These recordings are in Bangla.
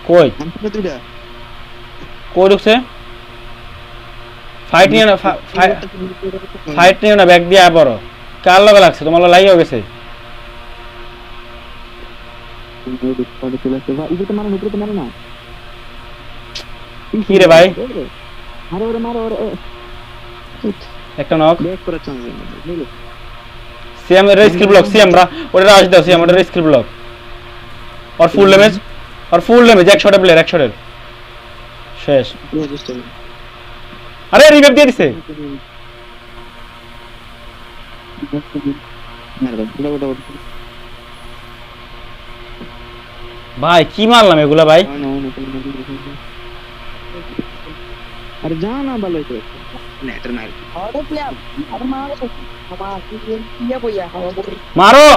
কই কই ঢুকছে ফাইট নিয়ে না ফাইট নিয়ে না ব্যাগ দিয়ে আয় পড়ো কার লগে লাগছে তোমার লগে লাগিয়ে গেছে কি রে ভাই একটা নক সিএম এর স্কিল ব্লক সিএম রা ওরে রাজ দাও সিএম ওরে স্কিল ব্লক और फुल डैमेज एक शॉट प्लेयर एक शॉट শেষ আরে রিভাইভ দিয়ে দিছে ভাই কি মারলাম এগুলা ভাই আরে যা না ভালো হইতো নেটার মার আরে প্লেয়ার আরে মারো আমার কি বইয়া মারো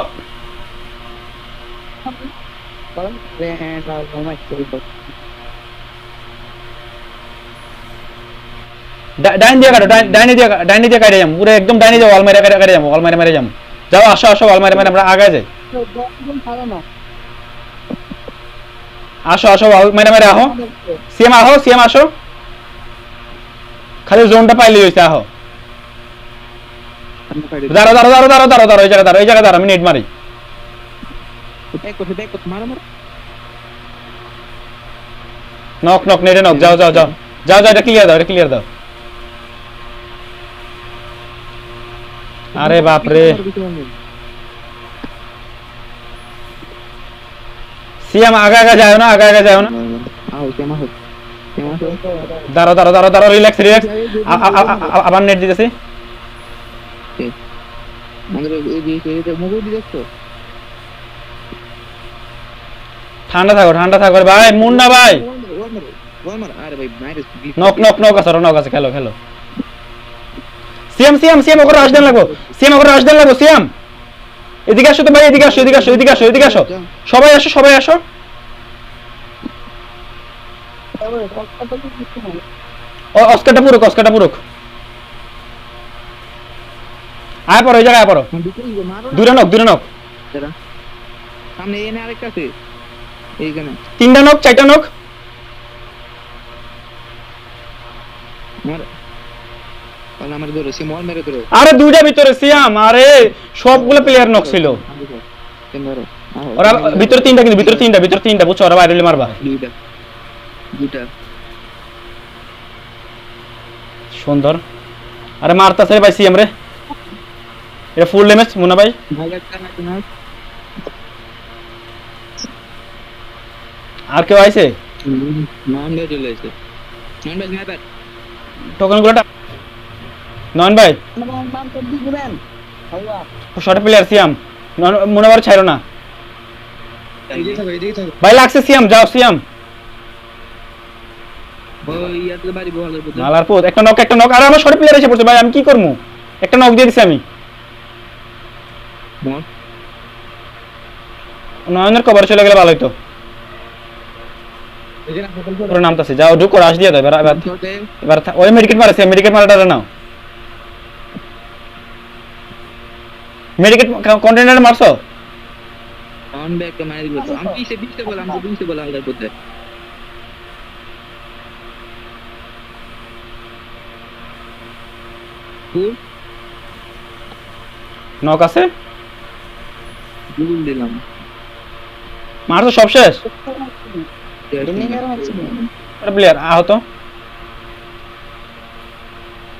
বলেন রেন্ড আর মাই করব ডাইনে দিয়ে কাটে যাম পুরো একদম ডাইনে যাও অলমাইরা কাটে যাম অলমাইরা মেরে যাম যাও আসো আসো অলমাইরা মেরে আমরা আগে যাই আসো আসো অলমাইরা মেরে আহো সিএম আসো খালি জোনটা পাইলি হইছে আহো দাঁড়াও এই জায়গা দাঁড়াও আমি নেট মারি দেখ মারো নক নেটে নক যাও এটা ক্লিয়ার দাও আরে বাপ রে সিএম আগে যাও না আও কেমন হচ্ছে দাঁড়াও রিল্যাক্স আবার নেট দিতেছি আমাদের এই যে মুভি দেখছো ঠান্ডা থাকো ভাই মুন্না ভাই আরে ভাই মাইরে নক আছে খেলো সিএম ওকে রাশ দেন লাগবো সিএম এদিকে আসো তো ভাই এদিকে আসো সবাই আসো অস্কারটা পুরুক আয় পড়ো এই জায়গায় পড়ো দূরে নক সামনে এনে আরেকটা আছে এইখানে তিনটা নক চারটা নক আমার ধরে সে মল মেরে ধরে আরে দুইটা ভিতরে সিয়াম আরে সবগুলো প্লেয়ার নক ছিল ওরা ভিতরে তিনটা বুঝছো ওরা বাইরে মারবা দুইটা সুন্দর আরে মারতাছে ভাই সিএম রে এটা ফুল ড্যামেজ মুন্না ভাই আর কেউ আইছে টোকেনগুলোটা নন ভাই শর্ট প্লেয়ার সিয়াম মনে বার ছাইরো না ভাই লাগছে সিয়াম যাও সিয়াম মালার পুত একটা নক আরে আমার শর্ট প্লেয়ার এসে পড়ছে ভাই আমি কি করবো একটা নক দিয়ে দিছি আমি নয়নের কভার চলে গেলে ভালো হইতো পুরো নামতাছে যাও ঢুকো রাশ দিয়ে দাও এবার ওই মেডিকেট মারাটা নাও মেডিকেট কন্টেইনারে মারছো অন ব্যাক মারি দিল তো আমি পিছে বলা আলাদা করতে ফুল নক আছে গুল দিলাম মারছো সব শেষ প্লেয়ার আহত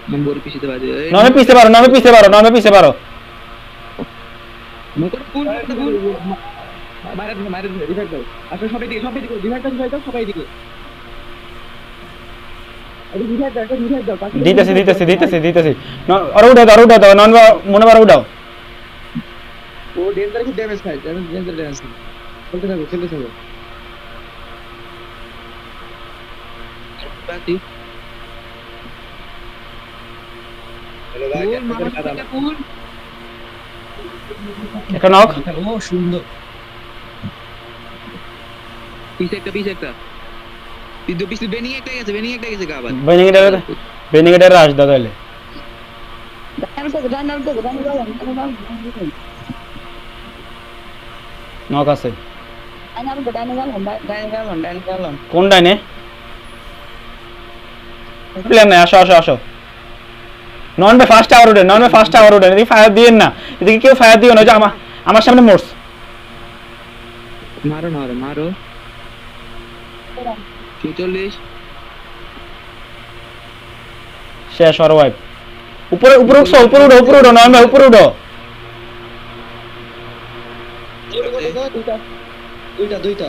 নম্বর পিছিতে বাজে নমে পিছে পারো মুকর ফুল মারে রিভাইভ দাও আসলে সবাই দিকে রিভাইভ দাও সবাই দিকে আরে রিভাইভ দাও দিতেছি আর উড়াও দাও নন মনে বার উড়াও ও ডেঞ্জার খুব ড্যামেজ খায় ডেঞ্জার ড্যামেজ খেলতে থাকো বাতি হ্যালো ভাই ফুল একটা নক ও সুন্দর পিছে একটা পিছে বেনিং একটা গেছে গাবান বেনিং এটা রাশ দাও তাহলে নক আছে ডাইনে গেলাম কোন ডাইনে প্লেয়ার নাই, আসো আসো আসো। নন ভাই ফার্স্ট আওয়ার উঠে, নন ভাই ফার্স্ট আওয়ার উঠে, এদিকে ফায়ার দিয়েন না, এদিকে কেউ ফায়ার দিও না, ওই যে আমার সামনে মোর্স। মারো না ওরে, মারো 46 শেষ আর ওয়াইপ। উপরে উপরে উঠছো, উপরে উঠো, উপরে উঠো, নন ভাই উপরে উঠো। দুইটা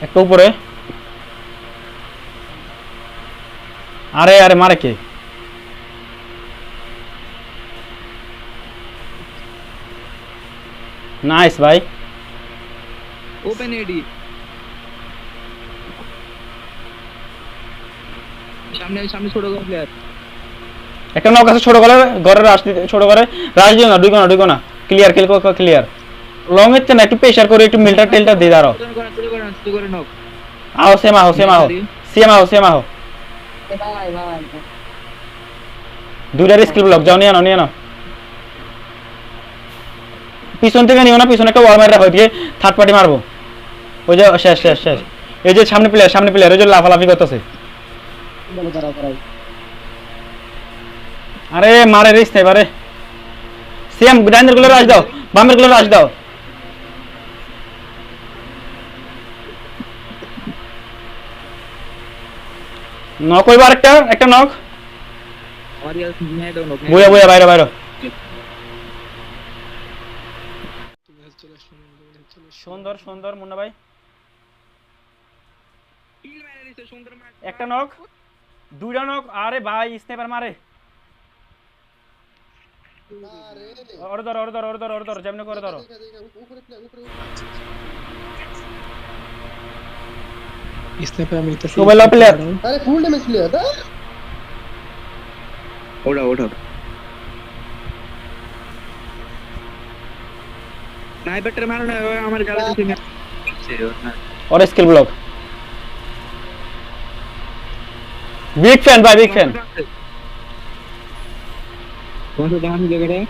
একটা উপরে। আরে আরে মারে কে? নাইস ভাই। ওপেন এডি সামনে ছোট প্লেয়ার একটা নক আছে ছোট করে, ঘরের রাশ দিতে, ছোট করে রাশ দিও না, ঢুকো না, ক্লিয়ার কিল ক্লিয়ার। লং এর না, একটু প্রেসার করে একটু মিলটা টেলটা দিয়ে দাঁড়াও। তুই করে নক আও সেম আও ভাই দুইটার স্কিল ব্লক, যাও নিয়ে নাও। পিছন থেকে নিও না, পিছনে একটা ওয়াল মারা হয়ে গিয়ে থার্ড পার্টি মারবো। ওই যে শেষ। এই যে সামনে প্লেয়ার ওই যে লাফালাফি করতেছে। আরে মারে রিস নেই বারে। সিএম ডাইনের গুলো রাশ দাও, বামের গুলো রাশ দাও। নক হইবার একটা নক। বইয়া বাইরে। সুন্দর মুন্না ভাই। একটা নক, দুইটা নক। আরে ভাই স্নাইপার মারে। ওর ধর যেমন করে ধরো। স্নাইপার আমি তো মোবাইল প্লেয়ার। আরে ফুল ড্যামেজ প্লেয়ার দা ওটা স্নাইপারটা মারো না, আমার গালা দিছে और स्किल ब्लॉक। बिग फैन भाई, बिग फैन। कौन सा दान जगह है